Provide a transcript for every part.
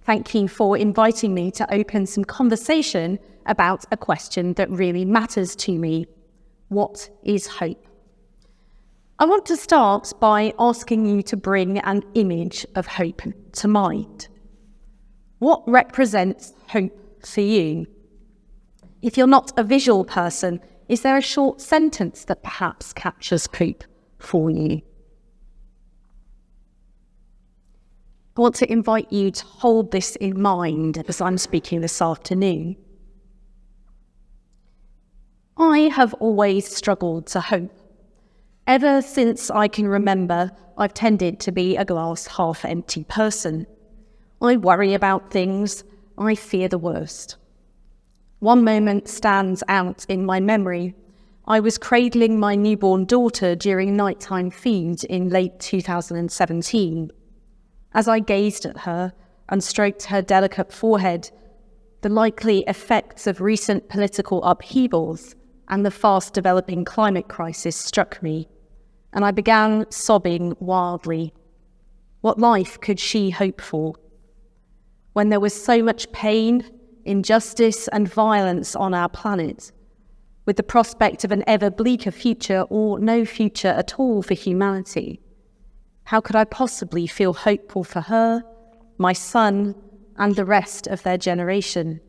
Thank you for inviting me to open some conversation about a question that really matters to me. What is hope? I want to start by asking you to bring an image of hope to mind. What represents hope for you? If you're not a visual person, is there a short sentence that perhaps captures hope for you? I want to invite you to hold this in mind as I'm speaking this afternoon. I have always struggled to hope. Ever since I can remember, I've tended to be a glass half empty person. I worry about things. I fear the worst. One moment stands out in my memory. I was cradling my newborn daughter during nighttime feed in late 2017. As I gazed at her and stroked her delicate forehead, the likely effects of recent political upheavals and the fast-developing climate crisis struck me, and I began sobbing wildly. What life could she hope for? When there was so much pain, injustice and violence on our planet, with the prospect of an ever bleaker future or no future at all for humanity, how could I possibly feel hopeful for her, my son, and the rest of their generation?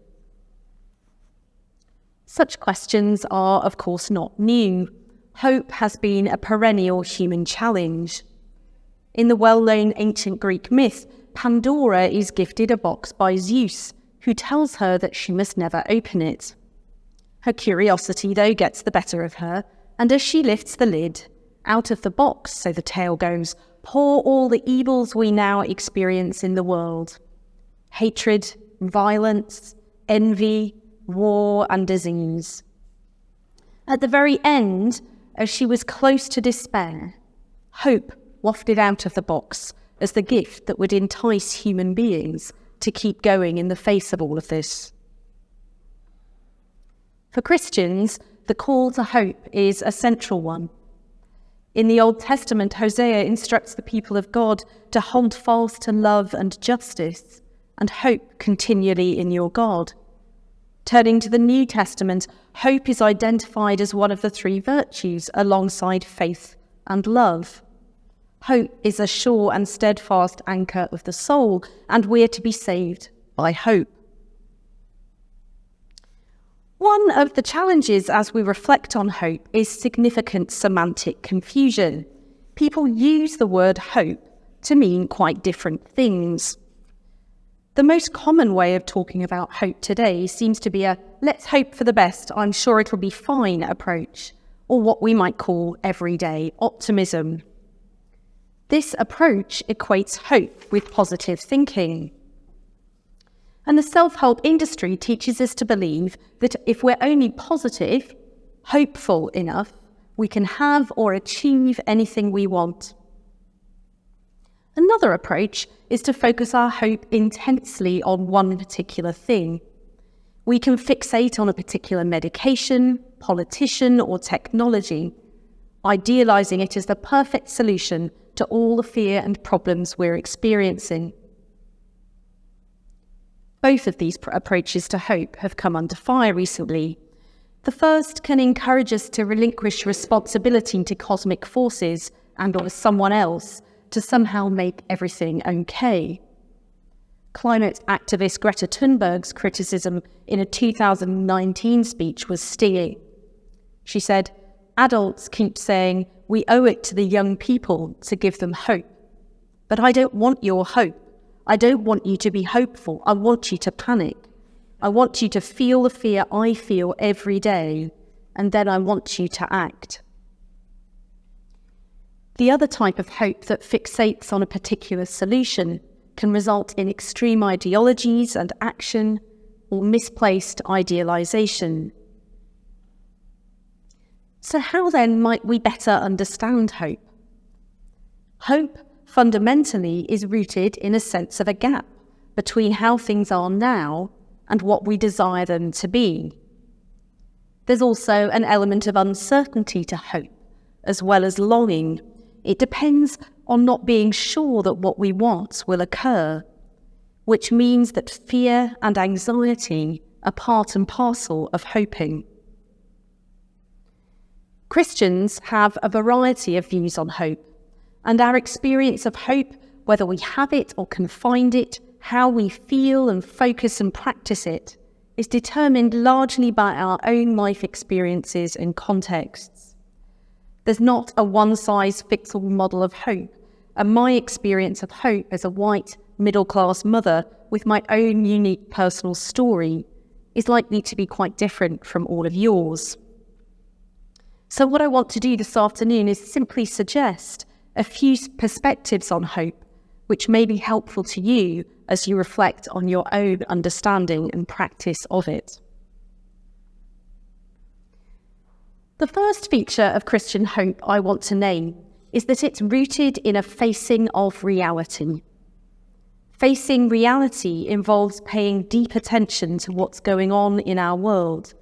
Such questions are, of course, not new. Hope has been a perennial human challenge. In the well-known ancient Greek myth, Pandora is gifted a box by Zeus, who tells her that she must never open it. Her curiosity, though, gets the better of her, and as she lifts the lid, out of the box, so the tale goes, pour all the evils we now experience in the world. Hatred, violence, envy, war and disease. At the very end, as she was close to despair, hope wafted out of the box as the gift that would entice human beings to keep going in the face of all of this. For Christians, the call to hope is a central one. In the Old Testament, Hosea instructs the people of God to hold fast to love and justice and hope continually in your God. Turning to the New Testament, hope is identified as one of the three virtues alongside faith and love. Hope is a sure and steadfast anchor of the soul, and we are to be saved by hope. One of the challenges as we reflect on hope is significant semantic confusion. People use the word hope to mean quite different things. The most common way of talking about hope today seems to be a let's hope for the best, I'm sure it'll be fine approach, or what we might call everyday optimism. This approach equates hope with positive thinking. And the self-help industry teaches us to believe that if we're only positive, hopeful enough, we can have or achieve anything we want. Another approach is to focus our hope intensely on one particular thing. We can fixate on a particular medication, politician, or technology, idealizing it as the perfect solution to all the fear and problems we're experiencing. Both of these approaches to hope have come under fire recently. The first can encourage us to relinquish responsibility to cosmic forces and or someone else to somehow make everything okay. Climate activist Greta Thunberg's criticism in a 2019 speech was stinging. She said, "Adults keep saying we owe it to the young people to give them hope. But I don't want your hope. I don't want you to be hopeful. I want you to panic. I want you to feel the fear I feel every day, and then I want you to act." The other type of hope that fixates on a particular solution can result in extreme ideologies and action or misplaced idealization. So how then might we better understand hope? Hope fundamentally is rooted in a sense of a gap between how things are now and what we desire them to be. There's also an element of uncertainty to hope, as well as longing. It depends on not being sure that what we want will occur. which means that fear and anxiety are part and parcel of hoping. Christians have a variety of views on hope, and our experience of hope, whether we have it or can find it, how we feel and focus and practice it, is determined largely by our own life experiences and contexts. There's not a one-size-fits-all model of hope, and my experience of hope as a white, middle-class mother with my own unique personal story is likely to be quite different from all of yours. So what I want to do this afternoon is simply suggest a few perspectives on hope, which may be helpful to you as you reflect on your own understanding and practice of it. The first feature of Christian hope I want to name is that it's rooted in a facing of reality. Facing reality involves paying deep attention to what's going on in our world,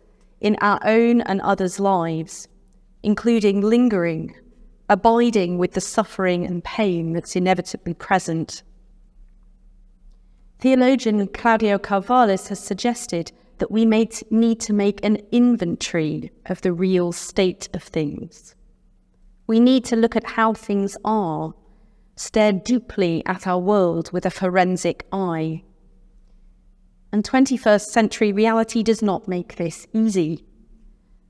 in our own and others' lives, including lingering, abiding with the suffering and pain that's inevitably present. Theologian Claudio Carvallis has suggested that we may need to make an inventory of the real state of things. We need to look at how things are, stare deeply at our world with a forensic eye. And 21st century reality does not make this easy.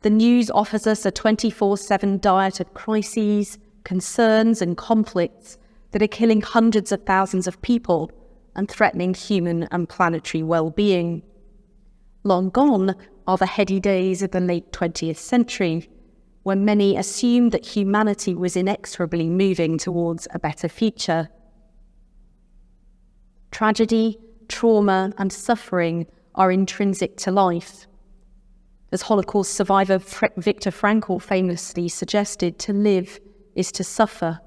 The news offers us a 24/7 diet of crises, concerns and conflicts that are killing hundreds of thousands of people and threatening human and planetary well-being. Long gone are the heady days of the late 20th century, when many assumed that humanity was inexorably moving towards a better future. Tragedy, trauma, and suffering are intrinsic to life. As Holocaust survivor Viktor Frankl famously suggested, to live is to suffer.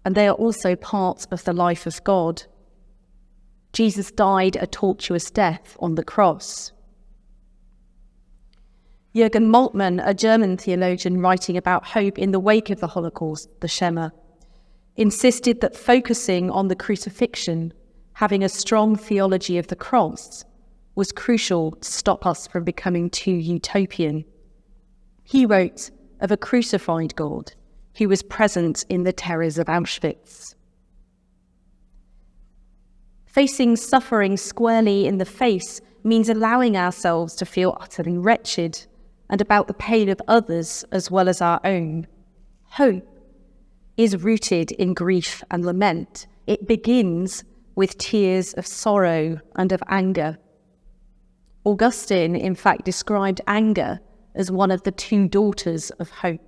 And they are also part of the life of God. Jesus died a tortuous death on the cross. Jürgen Moltmann, a German theologian writing about hope in the wake of the Holocaust, the Shema, insisted that focusing on the crucifixion, having a strong theology of the cross, was crucial to stop us from becoming too utopian. He wrote of a crucified God who was present in the terrors of Auschwitz. Facing suffering squarely in the face means allowing ourselves to feel utterly wretched and about the pain of others as well as our own. Hope is rooted in grief and lament. It begins with tears of sorrow and of anger. Augustine, in fact, described anger as one of the two daughters of hope.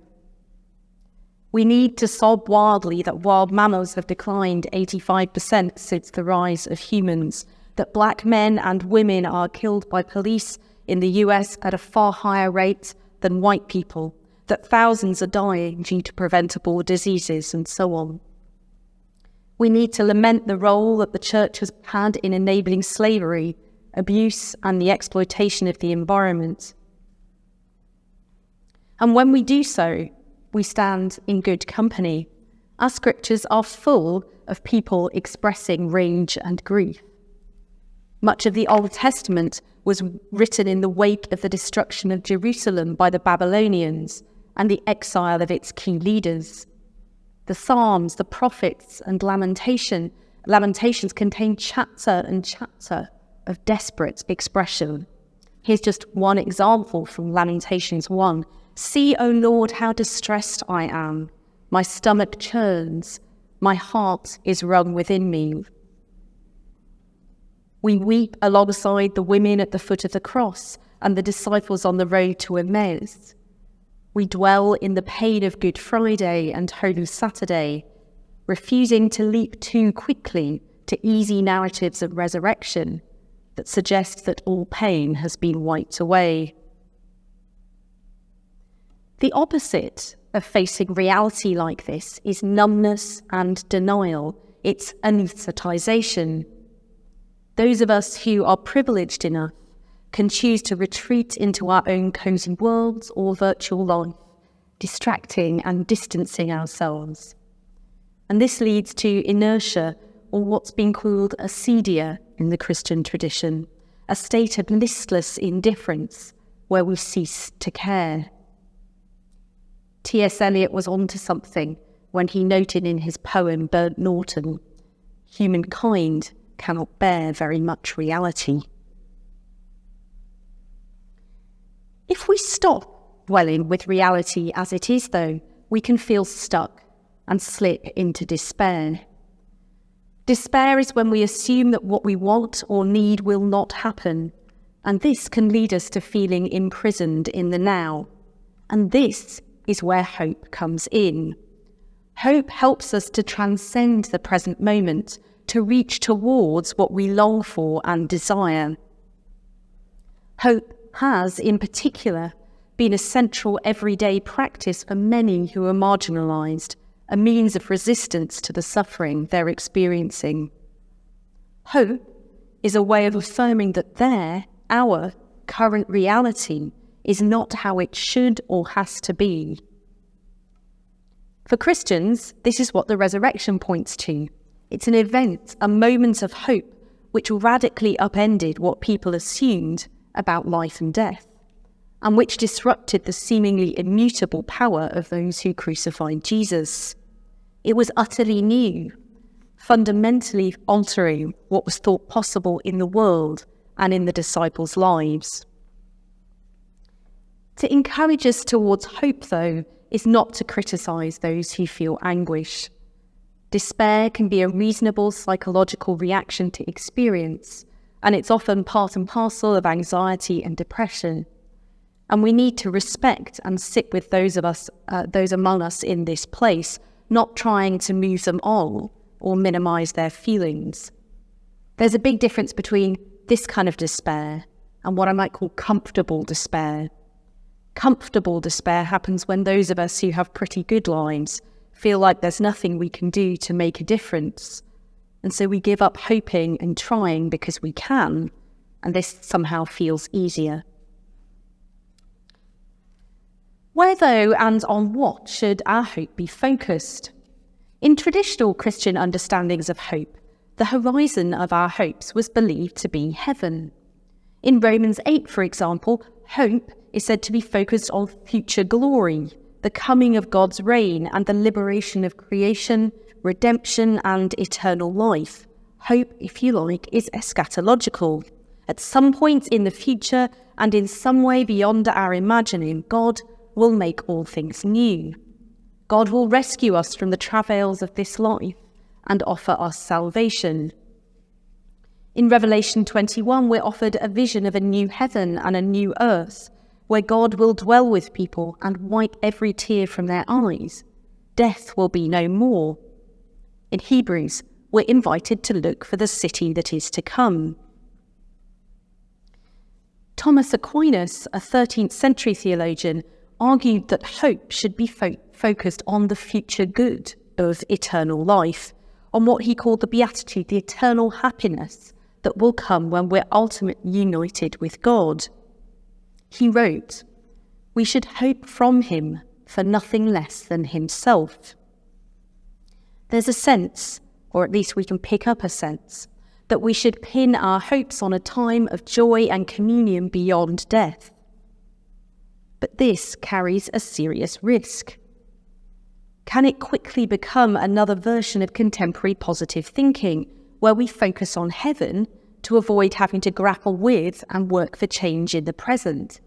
We need to sob wildly that wild mammals have declined 85% since the rise of humans, that black men and women are killed by police in the US at a far higher rate than white people, that thousands are dying due to preventable diseases, and so on. We need to lament the role that the church has had in enabling slavery, abuse, and the exploitation of the environment. And when we do so, we stand in good company. Our scriptures are full of people expressing rage and grief. Much of the Old Testament was written in the wake of the destruction of Jerusalem by the Babylonians and the exile of its key leaders. The Psalms, the prophets, and Lamentations contain chapter and chapter of desperate expression. Here's just one example from Lamentations 1. "See, O Lord, how distressed I am. My stomach churns. My heart is wrung within me." We weep alongside the women at the foot of the cross and the disciples on the road to Emmaus. We dwell in the pain of Good Friday and Holy Saturday, refusing to leap too quickly to easy narratives of resurrection that suggest that all pain has been wiped away. The opposite of facing reality like this is numbness and denial. It's anaesthetization. Those of us who are privileged enough can choose to retreat into our own cozy worlds or virtual life, distracting and distancing ourselves. And this leads to inertia or what's been called acedia in the Christian tradition, a state of listless indifference where we cease to care. T.S. Eliot was onto something when he noted in his poem Burnt Norton, "Humankind cannot bear very much reality." If we stop dwelling with reality as it is, though, we can feel stuck and slip into despair. Despair is when we assume that what we want or need will not happen, and this can lead us to feeling imprisoned in the now. And this is where hope comes in. Hope helps us to transcend the present moment, to reach towards what we long for and desire. Hope has, in particular, been a central everyday practice for many who are marginalised, a means of resistance to the suffering they're experiencing. Hope is a way of affirming that our current reality is not how it should or has to be. For Christians, this is what the resurrection points to. It's an event, a moment of hope, which radically upended what people assumed about life and death, and which disrupted the seemingly immutable power of those who crucified Jesus. It was utterly new, fundamentally altering what was thought possible in the world and in the disciples' lives. To encourage us towards hope, though, is not to criticise those who feel anguish. Despair can be a reasonable psychological reaction to experience, and it's often part and parcel of anxiety and depression. And we need to respect and sit with those among us in this place, not trying to move them on or minimise their feelings. There's a big difference between this kind of despair and what I might call comfortable despair. Comfortable despair happens when those of us who have pretty good lives feel like there's nothing we can do to make a difference. And so we give up hoping and trying because we can, and this somehow feels easier. Where, though, and on what should our hope be focused? In traditional Christian understandings of hope, the horizon of our hopes was believed to be heaven. In Romans 8, for example, hope is said to be focused on future glory, the coming of God's reign and the liberation of creation, redemption and eternal life. Hope, if you like, is eschatological. At some point in the future and in some way beyond our imagining, God will make all things new. God will rescue us from the travails of this life and offer us salvation. In Revelation 21, we're offered a vision of a new heaven and a new earth, where God will dwell with people and wipe every tear from their eyes. Death will be no more. In Hebrews, we're invited to look for the city that is to come. Thomas Aquinas, a 13th century theologian, argued that hope should be focused on the future good of eternal life, on what he called the beatitude, the eternal happiness that will come when we're ultimately united with God. He wrote, "We should hope from him for nothing less than himself." There's a sense, or at least we can pick up a sense, that we should pin our hopes on a time of joy and communion beyond death. But this carries a serious risk. Can it quickly become another version of contemporary positive thinking, where we focus on heaven to avoid having to grapple with and work for change in the present?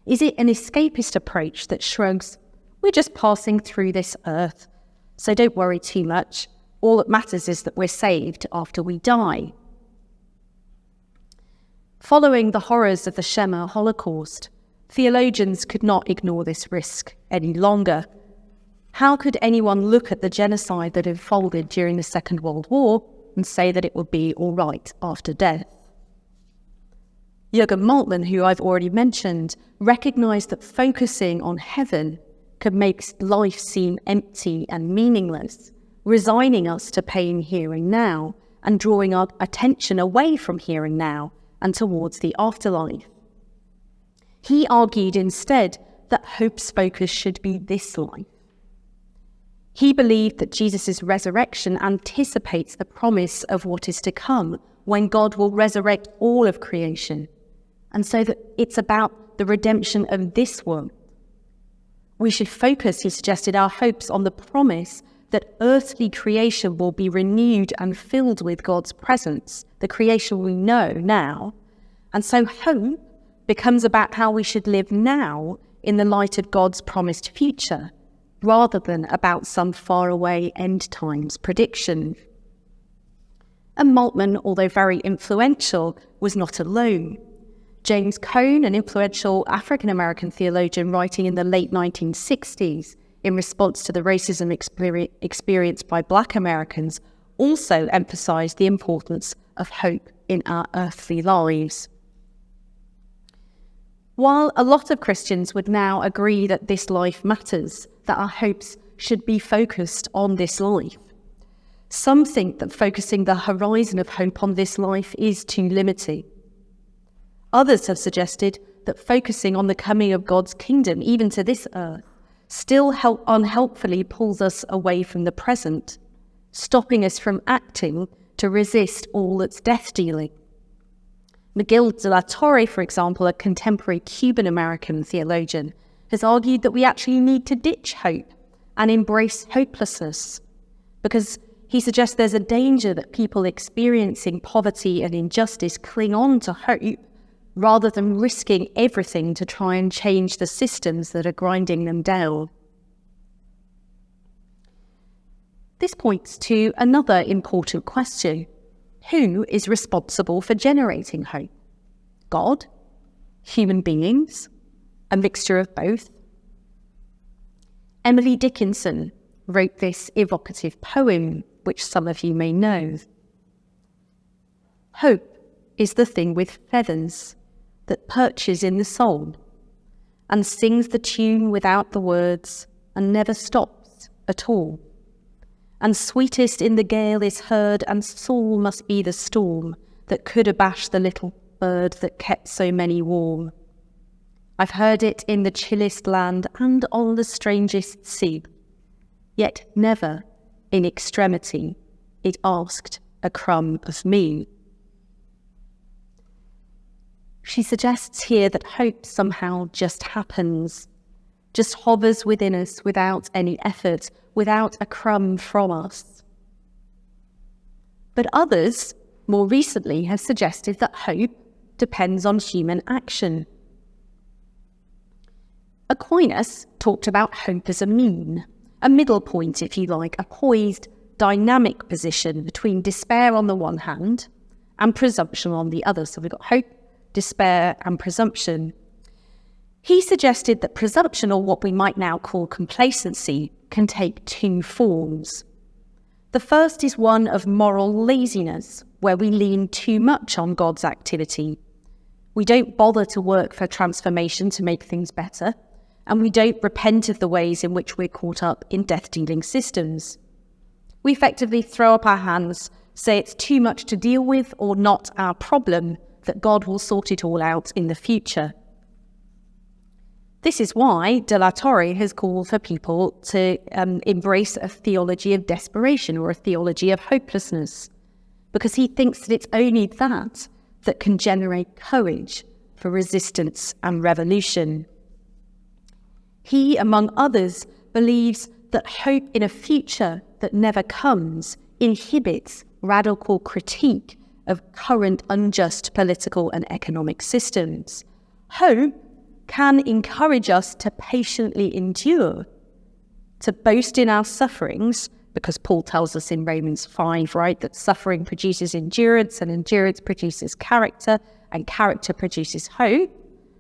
Is it an escapist approach that shrugs, "We're just passing through this earth, so don't worry too much. All that matters is that we're saved after we die"? Following the horrors of the Shema Holocaust, theologians could not ignore this risk any longer. How could anyone look at the genocide that unfolded during the Second World War and say that it would be all right after death? Jürgen Moltmann, who I've already mentioned, recognised that focusing on heaven could make life seem empty and meaningless, resigning us to pain here and now and drawing our attention away from here and now and towards the afterlife. He argued instead that hope's focus should be this life. He believed that Jesus' resurrection anticipates the promise of what is to come when God will resurrect all of creation, and so that it's about the redemption of this world. We should focus, he suggested, our hopes on the promise that earthly creation will be renewed and filled with God's presence, the creation we know now. And so hope becomes about how we should live now in the light of God's promised future, rather than about some faraway end times prediction. And Moltmann, although very influential, was not alone. James Cone, an influential African-American theologian writing in the late 1960s in response to the racism experienced by Black Americans, also emphasised the importance of hope in our earthly lives. While a lot of Christians would now agree that this life matters, that our hopes should be focused on this life, some think that focusing the horizon of hope on this life is too limiting. Others have suggested that focusing on the coming of God's kingdom, even to this earth, still unhelpfully pulls us away from the present, stopping us from acting to resist all that's death-dealing. Miguel de la Torre, for example, a contemporary Cuban-American theologian, has argued that we actually need to ditch hope and embrace hopelessness, because he suggests there's a danger that people experiencing poverty and injustice cling on to hope rather than risking everything to try and change the systems that are grinding them down. This points to another important question. Who is responsible for generating hope? God? Human beings? A mixture of both? Emily Dickinson wrote this evocative poem, which some of you may know. Hope is the thing with feathers that perches in the soul and sings the tune without the words and never stops at all. And sweetest in the gale is heard, and sore must be the storm that could abash the little bird that kept so many warm. I've heard it in the chillest land and on the strangest sea, yet never in extremity it asked a crumb of me. She suggests here that hope somehow just happens, just hovers within us without any effort, without a crumb from us. But others, more recently, have suggested that hope depends on human action. Aquinas talked about hope as a mean, a middle point, if you like, a poised, dynamic position between despair on the one hand and presumption on the other. So we've got hope, despair, and presumption. He suggested that presumption, or what we might now call complacency, can take two forms. The first is one of moral laziness, where we lean too much on God's activity. We don't bother to work for transformation to make things better, and we don't repent of the ways in which we're caught up in death-dealing systems. We effectively throw up our hands, say it's too much to deal with or not our problem, that God will sort it all out in the future. This is why de la Torre has called for people to embrace a theology of desperation, or a theology of hopelessness, because he thinks that it's only that can generate courage for resistance and revolution. He, among others, believes that hope in a future that never comes inhibits radical critique of current unjust political and economic systems. Hope can encourage us to patiently endure, to boast in our sufferings, because Paul tells us in Romans 5, right, that suffering produces endurance, and endurance produces character, and character produces hope.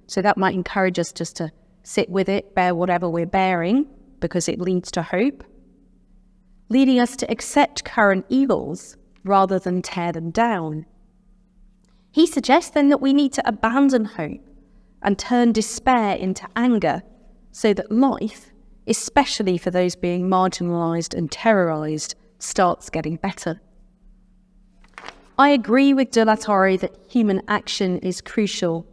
So that might encourage us just to sit with it, bear whatever we're bearing, because it leads to hope, leading us to accept current evils rather than tear them down. He suggests then that we need to abandon hope and turn despair into anger, so that life, especially for those being marginalised and terrorised, starts getting better. I agree with de la Torre that human action is crucial,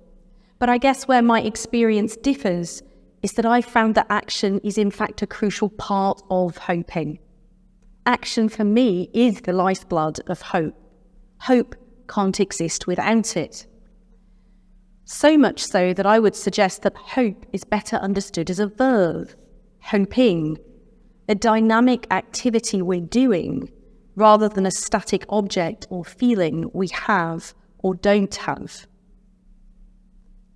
but I guess where my experience differs is that I found that action is in fact a crucial part of hoping. Action for me is the lifeblood of hope. Hope can't exist without it. So much so that I would suggest that hope is better understood as a verb, hoping, a dynamic activity we're doing, rather than a static object or feeling we have or don't have.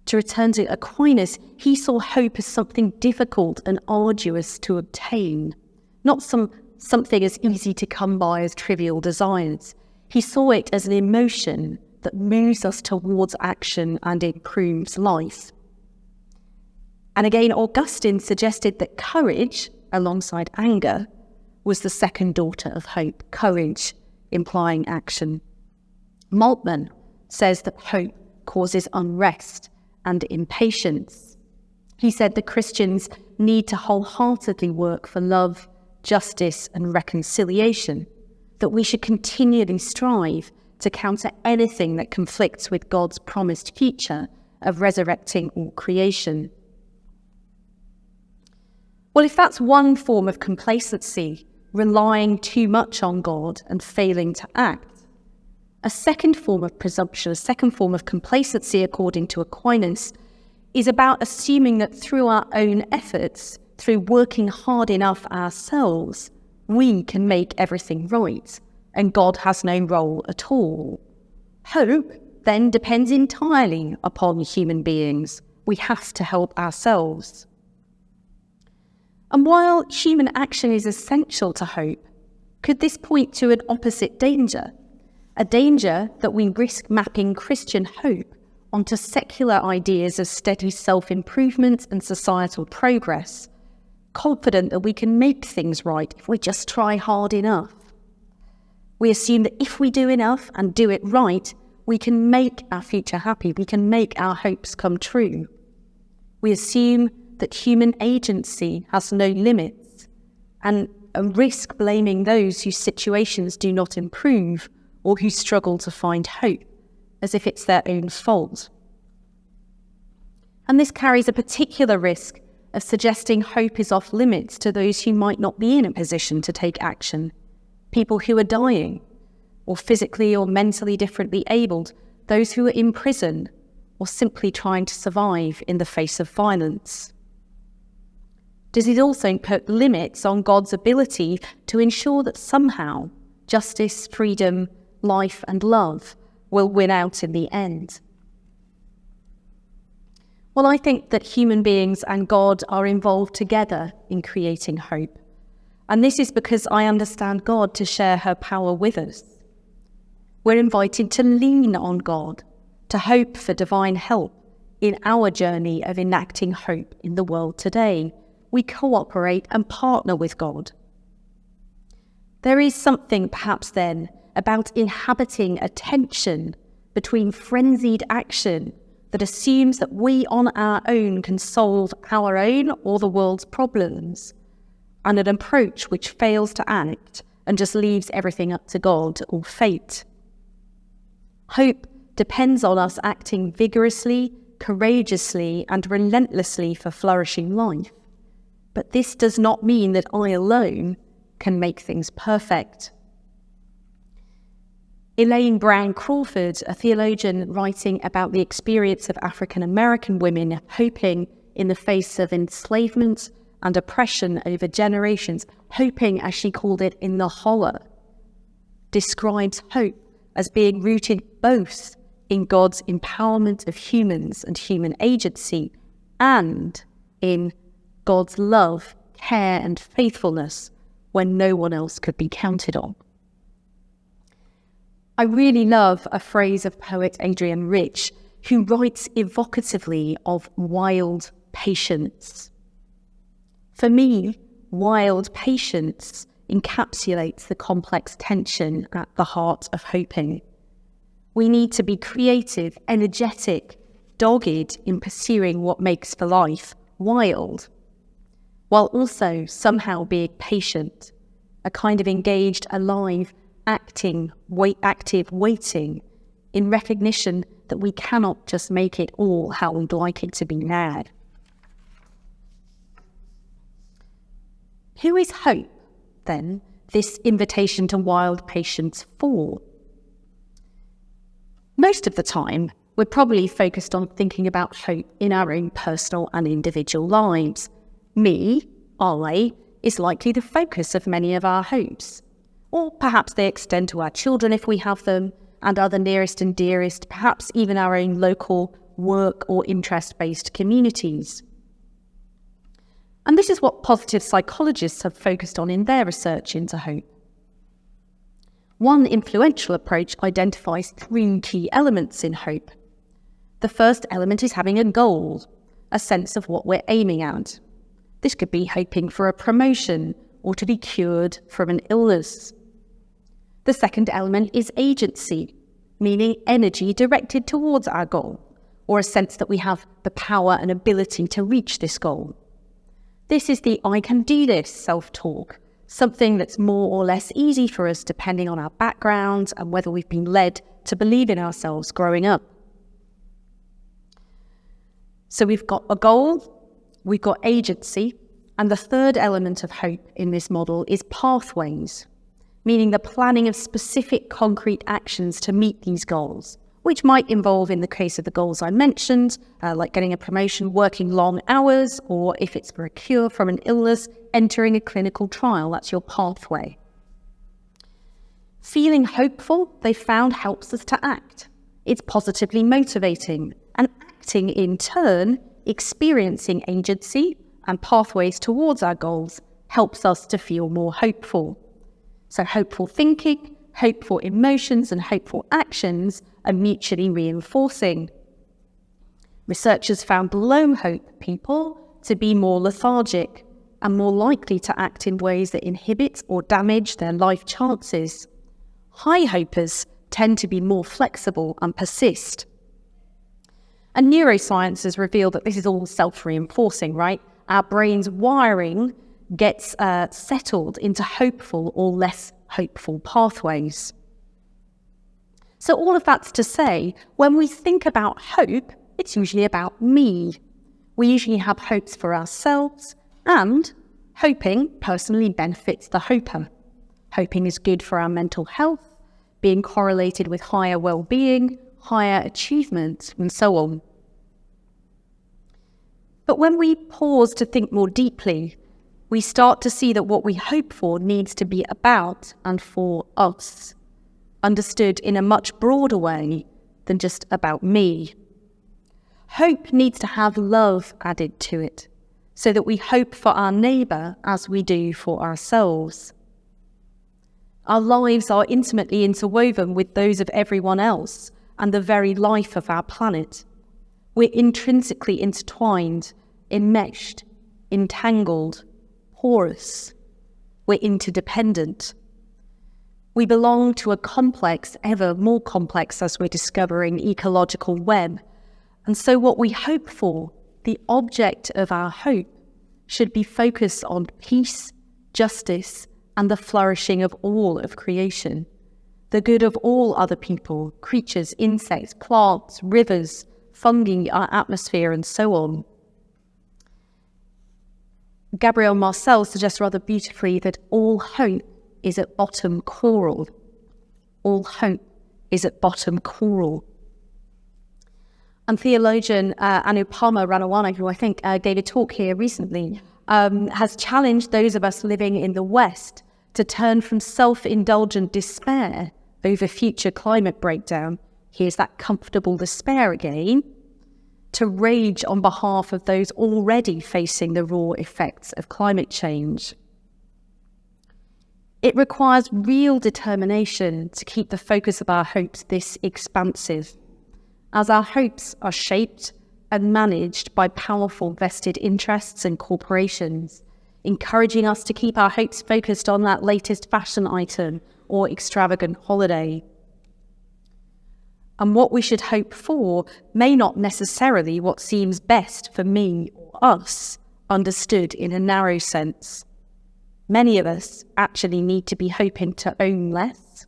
To return to Aquinas, he saw hope as something difficult and arduous to obtain, not something as easy to come by as trivial desires. He saw it as an emotion that moves us towards action and improves life. And again, Augustine suggested that courage, alongside anger, was the second daughter of hope, courage implying action. Maltman says that hope causes unrest and impatience. He said that Christians need to wholeheartedly work for love, justice, and reconciliation, that we should continually strive to counter anything that conflicts with God's promised future of resurrecting all creation. Well, if that's one form of complacency, relying too much on God and failing to act, a second form of presumption, a second form of complacency, according to Aquinas, is about assuming that through our own efforts, through working hard enough ourselves, we can make everything right, and God has no role at all. Hope then depends entirely upon human beings. We have to help ourselves. And while human action is essential to hope, could this point to an opposite danger? A danger that we risk mapping Christian hope onto secular ideas of steady self-improvement and societal progress, confident that we can make things right if we just try hard enough. We assume that if we do enough and do it right, we can make our future happy, we can make our hopes come true. We assume that human agency has no limits and risk blaming those whose situations do not improve or who struggle to find hope, as if it's their own fault. And this carries a particular risk of suggesting hope is off limits to those who might not be in a position to take action, people who are dying, or physically or mentally differently abled, those who are in prison, or simply trying to survive in the face of violence. Does it also put limits on God's ability to ensure that somehow justice, freedom, life and love will win out in the end? Well, I think that human beings and God are involved together in creating hope. And this is because I understand God to share her power with us. We're invited to lean on God, to hope for divine help in our journey of enacting hope in the world today. We cooperate and partner with God. There is something perhaps then about inhabiting a tension between frenzied action that assumes that we on our own can solve our own or the world's problems, and an approach which fails to act and just leaves everything up to God or fate. Hope depends on us acting vigorously, courageously, and relentlessly for flourishing life. But this does not mean that I alone can make things perfect. Elaine Brown Crawford, a theologian writing about the experience of African American women hoping in the face of enslavement and oppression over generations, hoping, as she called it, in the horror, describes hope as being rooted both in God's empowerment of humans and human agency and in God's love, care and faithfulness when no one else could be counted on. I really love a phrase of poet Adrienne Rich, who writes evocatively of wild patience. For me, wild patience encapsulates the complex tension at the heart of hoping. We need to be creative, energetic, dogged in pursuing what makes for life wild, while also somehow being patient, a kind of engaged, alive, active waiting in recognition that we cannot just make it all how we'd like it to be now. Who is hope, then, this invitation to wild patience for? Most of the time, we're probably focused on thinking about hope in our own personal and individual lives. Me, I, is likely the focus of many of our hopes. Or perhaps they extend to our children if we have them, and other nearest and dearest, perhaps even our own local work or interest-based communities. And this is what positive psychologists have focused on in their research into hope. One influential approach identifies 3 key elements in hope. The first element is having a goal, a sense of what we're aiming at. This could be hoping for a promotion or to be cured from an illness. The second element is agency, meaning energy directed towards our goal, or a sense that we have the power and ability to reach this goal. This is the I can do this self-talk, something that's more or less easy for us depending on our background and whether we've been led to believe in ourselves growing up. So we've got a goal, we've got agency, and the third element of hope in this model is pathways, meaning the planning of specific concrete actions to meet these goals, which might involve, in the case of the goals I mentioned, like getting a promotion, working long hours, or if it's for a cure from an illness, entering a clinical trial. That's your pathway. Feeling hopeful, they found, helps us to act. It's positively motivating, and acting in turn, experiencing agency and pathways towards our goals, helps us to feel more hopeful. So hopeful thinking, hopeful emotions, and hopeful actions are mutually reinforcing. Researchers found low hope people to be more lethargic and more likely to act in ways that inhibit or damage their life chances. High hopers tend to be more flexible and persist. And neuroscience has revealed that this is all self-reinforcing, right? Our brain's wiring gets settled into hopeful or less hopeful pathways. So all of that's to say, when we think about hope, it's usually about me. We usually have hopes for ourselves, and hoping personally benefits the hoper. Hoping is good for our mental health, being correlated with higher well-being, higher achievement, and so on. But when we pause to think more deeply, we start to see that what we hope for needs to be about and for us, understood in a much broader way than just about me. Hope needs to have love added to it, so that we hope for our neighbour as we do for ourselves. Our lives are intimately interwoven with those of everyone else and the very life of our planet. We're intrinsically intertwined, enmeshed, entangled, porous. We're interdependent. We belong to a complex, ever more complex as we're discovering, ecological web. And so what we hope for, the object of our hope, should be focused on peace, justice, and the flourishing of all of creation, the good of all other people, creatures, insects, plants, rivers, fungi, our atmosphere, and so on. Gabriel Marcel suggests rather beautifully that all hope is at bottom choral. All hope is at bottom choral. And theologian Anupama Ranawana, who I think gave a talk here recently, has challenged those of us living in the West to turn from self-indulgent despair over future climate breakdown, here's that comfortable despair again, to rage on behalf of those already facing the raw effects of climate change. It requires real determination to keep the focus of our hopes this expansive, as our hopes are shaped and managed by powerful vested interests and corporations, encouraging us to keep our hopes focused on that latest fashion item or extravagant holiday. And what we should hope for may not necessarily what seems best for me or us, understood in a narrow sense. Many of us actually need to be hoping to own less,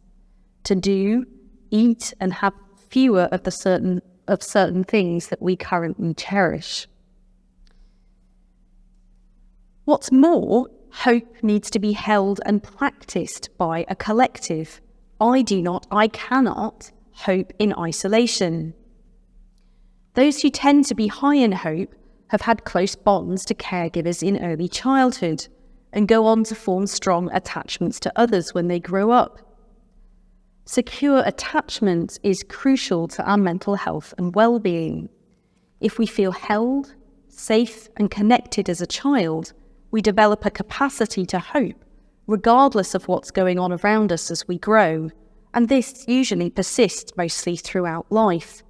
to do, eat, and have fewer of certain things that we currently cherish. What's more, hope needs to be held and practiced by a collective. I cannot hope in isolation. Those who tend to be high in hope have had close bonds to caregivers in early childhood and go on to form strong attachments to others when they grow up. Secure attachment is crucial to our mental health and well-being. If we feel held, safe and connected as a child, we develop a capacity to hope, regardless of what's going on around us as we grow, and this usually persists mostly throughout life.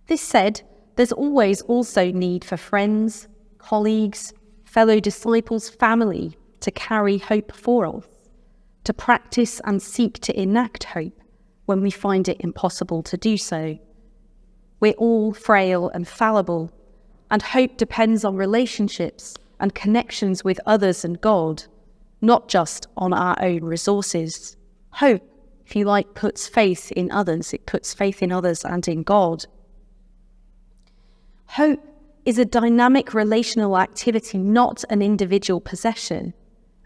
This said, there's always also need for friends, colleagues, fellow disciples, family to carry hope for us, to practice and seek to enact hope when we find it impossible to do so. We're all frail and fallible, and hope depends on relationships and connections with others and God, not just on our own resources. Hope, if you like, puts faith in others. It puts faith in others and in God. Hope is a dynamic relational activity, not an individual possession.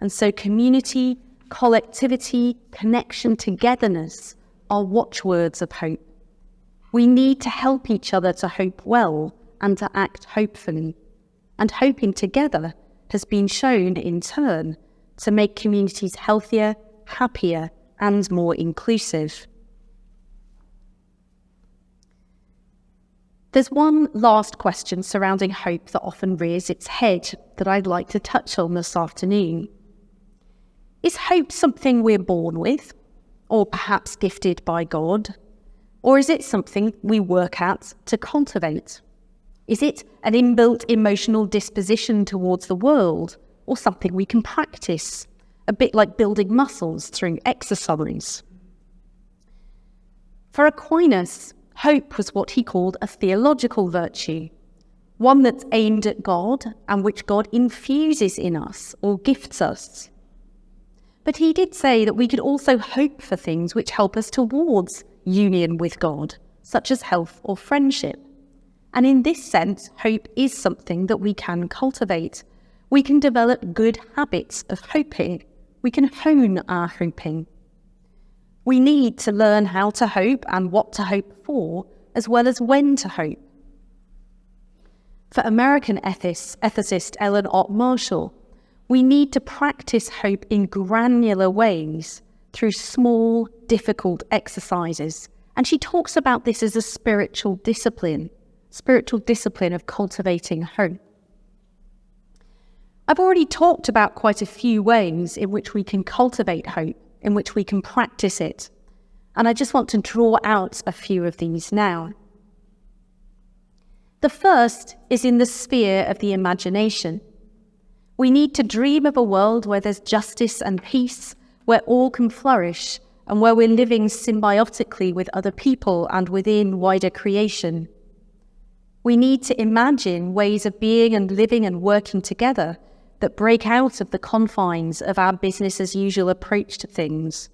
And so community, collectivity, connection, togetherness are watchwords of hope. We need to help each other to hope well and to act hopefully. And hoping together has been shown, in turn, to make communities healthier, happier, and more inclusive. There's one last question surrounding hope that often rears its head that I'd like to touch on this afternoon. Is hope something we're born with, or perhaps gifted by God? Or is it something we work at to cultivate? Is it an inbuilt emotional disposition towards the world, or something we can practice, a bit like building muscles through exercise? For Aquinas, hope was what he called a theological virtue, one that's aimed at God and which God infuses in us or gifts us. But he did say that we could also hope for things which help us towards union with God, such as health or friendship. And in this sense, hope is something that we can cultivate. We can develop good habits of hoping. We can hone our hoping. We need to learn how to hope and what to hope for, as well as when to hope. For American ethicist Ellen Ott Marshall, we need to practice hope in granular ways through small, difficult exercises. And she talks about this as a spiritual discipline of cultivating hope. I've already talked about quite a few ways in which we can cultivate hope, in which we can practice it. And I just want to draw out a few of these now. The first is in the sphere of the imagination. We need to dream of a world where there's justice and peace, where all can flourish, and where we're living symbiotically with other people and within wider creation. We need to imagine ways of being and living and working together that break out of the confines of our business-as-usual approach to things,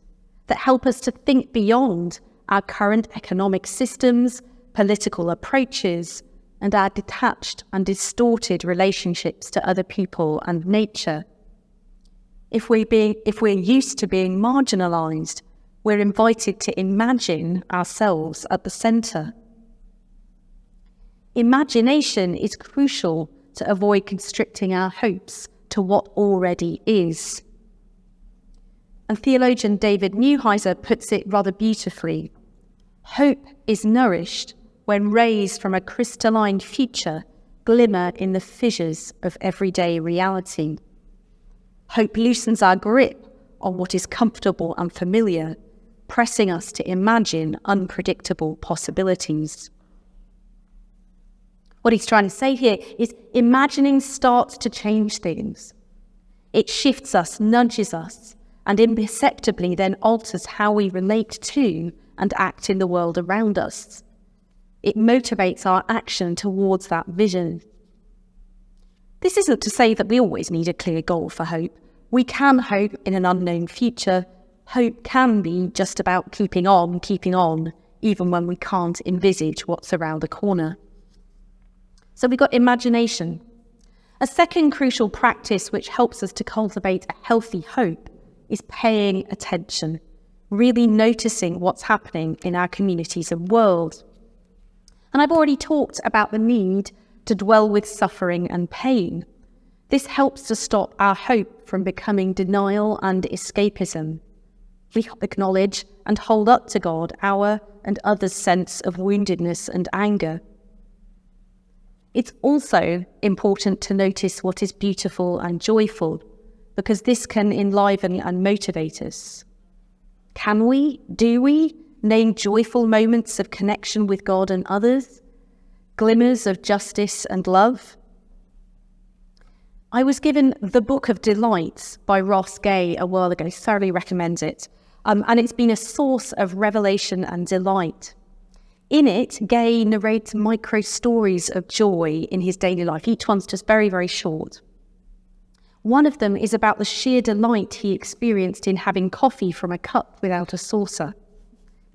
that help us to think beyond our current economic systems, political approaches, and our detached and distorted relationships to other people and nature. If we're used to being marginalised, we're invited to imagine ourselves at the centre. Imagination is crucial to avoid constricting our hopes to what already is. And theologian David Neuheiser puts it rather beautifully. Hope is nourished when raised from a crystalline future glimmer in the fissures of everyday reality. Hope loosens our grip on what is comfortable and familiar, pressing us to imagine unpredictable possibilities. What he's trying to say here is imagining starts to change things. It shifts us, nudges us, and imperceptibly then alters how we relate to and act in the world around us. It motivates our action towards that vision. This isn't to say that we always need a clear goal for hope. We can hope in an unknown future. Hope can be just about keeping on, even when we can't envisage what's around the corner. So we've got imagination. A second crucial practice which helps us to cultivate a healthy hope is paying attention, really noticing what's happening in our communities and world. And I've already talked about the need to dwell with suffering and pain. This helps to stop our hope from becoming denial and escapism. We acknowledge and hold up to God our and others' sense of woundedness and anger. It's also important to notice what is beautiful and joyful, because this can enliven and motivate us. Do we name joyful moments of connection with God and others? Glimmers of justice and love? I was given The Book of Delights by Ross Gay a while ago. Thoroughly recommend it. And it's been a source of revelation and delight. In it, Gay narrates micro stories of joy in his daily life. Each one's just very, very short. One of them is about the sheer delight he experienced in having coffee from a cup without a saucer.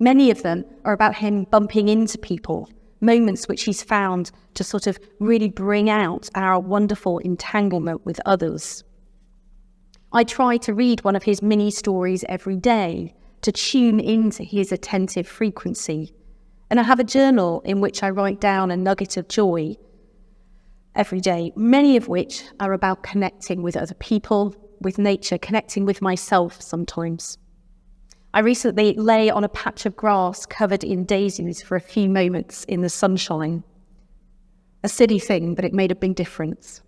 Many of them are about him bumping into people, moments which he's found to sort of really bring out our wonderful entanglement with others. I try to read one of his mini stories every day to tune into his attentive frequency. And I have a journal in which I write down a nugget of joy every day, many of which are about connecting with other people, with nature, connecting with myself sometimes. I recently lay on a patch of grass covered in daisies for a few moments in the sunshine. A silly thing, but it made a big difference.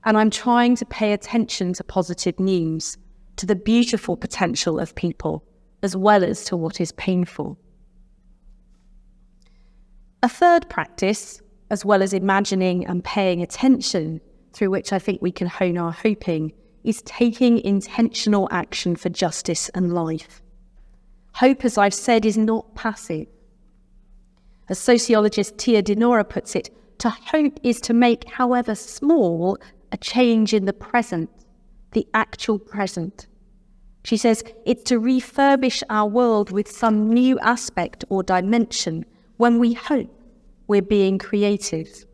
And I'm trying to pay attention to positive news, to the beautiful potential of people, as well as to what is painful. A third practice, as well as imagining and paying attention, through which I think we can hone our hoping, is taking intentional action for justice and life. Hope, as I've said, is not passive. As sociologist Tia Dinora puts it, to hope is to make, however small, a change in the present, the actual present. She says it's to refurbish our world with some new aspect or dimension when we hope we're being creative.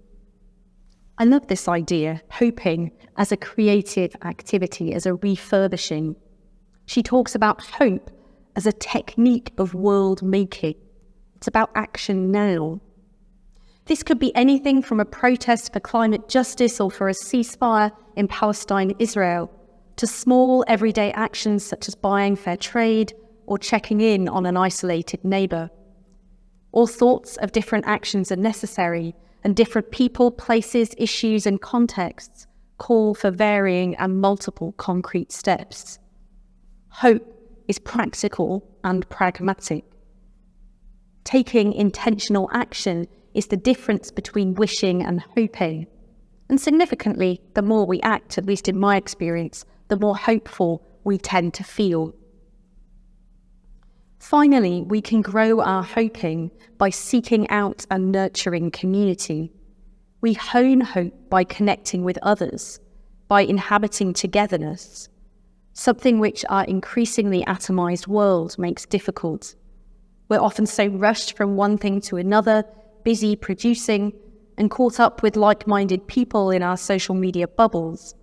I love this idea, hoping as a creative activity, as a refurbishing. She talks about hope as a technique of world making. It's about action now. This could be anything from a protest for climate justice or for a ceasefire in Palestine, Israel, to small everyday actions such as buying fair trade or checking in on an isolated neighbour. All sorts of different actions are necessary, and different people, places, issues and contexts call for varying and multiple concrete steps. Hope is practical and pragmatic. Taking intentional action is the difference between wishing and hoping. And significantly, the more we act, at least in my experience, the more hopeful we tend to feel. Finally, we can grow our hoping by seeking out and nurturing community. We hone hope by connecting with others, by inhabiting togetherness, something which our increasingly atomized world makes difficult. We're often so rushed from one thing to another, busy producing, and caught up with like-minded people in our social media bubbles,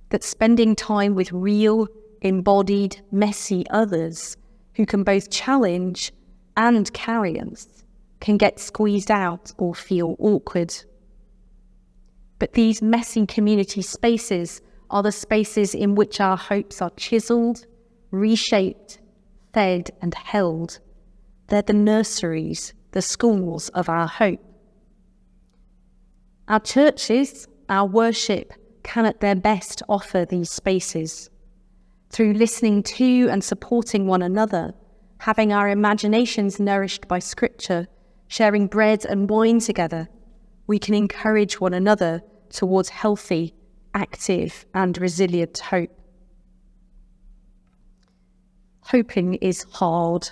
that spending time with real, embodied, messy others who can both challenge and carry us can get squeezed out or feel awkward. But these messy community spaces are the spaces in which our hopes are chiselled, reshaped, fed and held. They're the nurseries, the schools of our hope. Our churches, our worship, can at their best offer these spaces. Through listening to and supporting one another, having our imaginations nourished by Scripture, sharing bread and wine together, we can encourage one another towards healthy, active and resilient hope. Hoping is hard.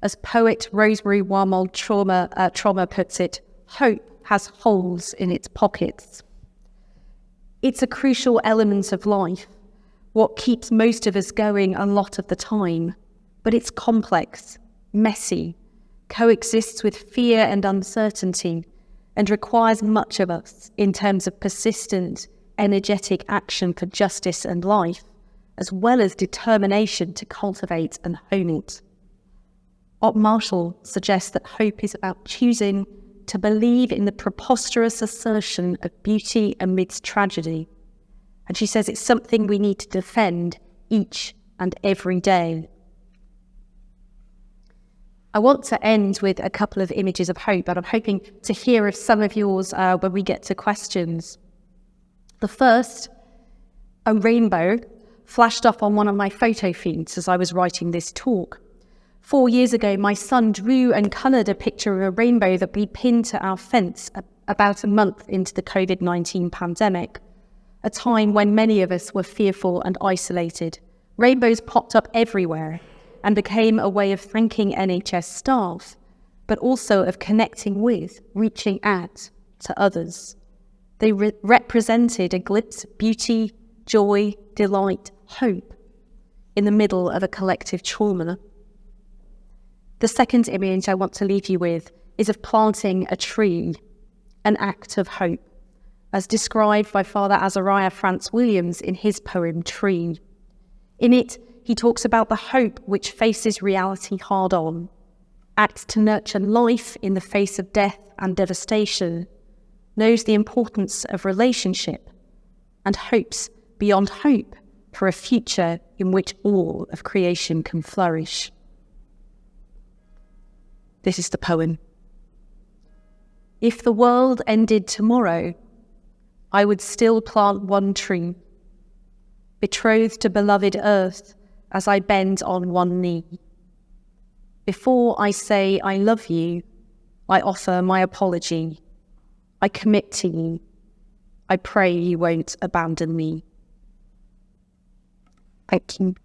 As poet Rosemary Warmold Trauma puts it, hope has holes in its pockets. It's a crucial element of life, what keeps most of us going a lot of the time, but it's complex, messy, coexists with fear and uncertainty, and requires much of us in terms of persistent, energetic action for justice and life, as well as determination to cultivate and hone it. Ott Marshall suggests that hope is about choosing to believe in the preposterous assertion of beauty amidst tragedy. And she says it's something we need to defend each and every day. I want to end with a couple of images of hope, and I'm hoping to hear of some of yours when we get to questions. The first, a rainbow, flashed up on one of my photo feeds as I was writing this talk. 4 years ago, my son drew and coloured a picture of a rainbow that we pinned to our fence about a month into the COVID-19 pandemic, a time when many of us were fearful and isolated. Rainbows popped up everywhere and became a way of thanking NHS staff, but also of connecting with, reaching out to others. They represented a glimpse of beauty, joy, delight, hope in the middle of a collective trauma. The second image I want to leave you with is of planting a tree, an act of hope, as described by Father Azariah Franz Williams in his poem Tree. In it, he talks about the hope which faces reality hard on, acts to nurture life in the face of death and devastation, knows the importance of relationship, and hopes beyond hope for a future in which all of creation can flourish. This is the poem. If the world ended tomorrow, I would still plant one tree, betrothed to beloved earth as I bend on one knee. Before I say I love you, I offer my apology. I commit to you. I pray you won't abandon me. Thank you.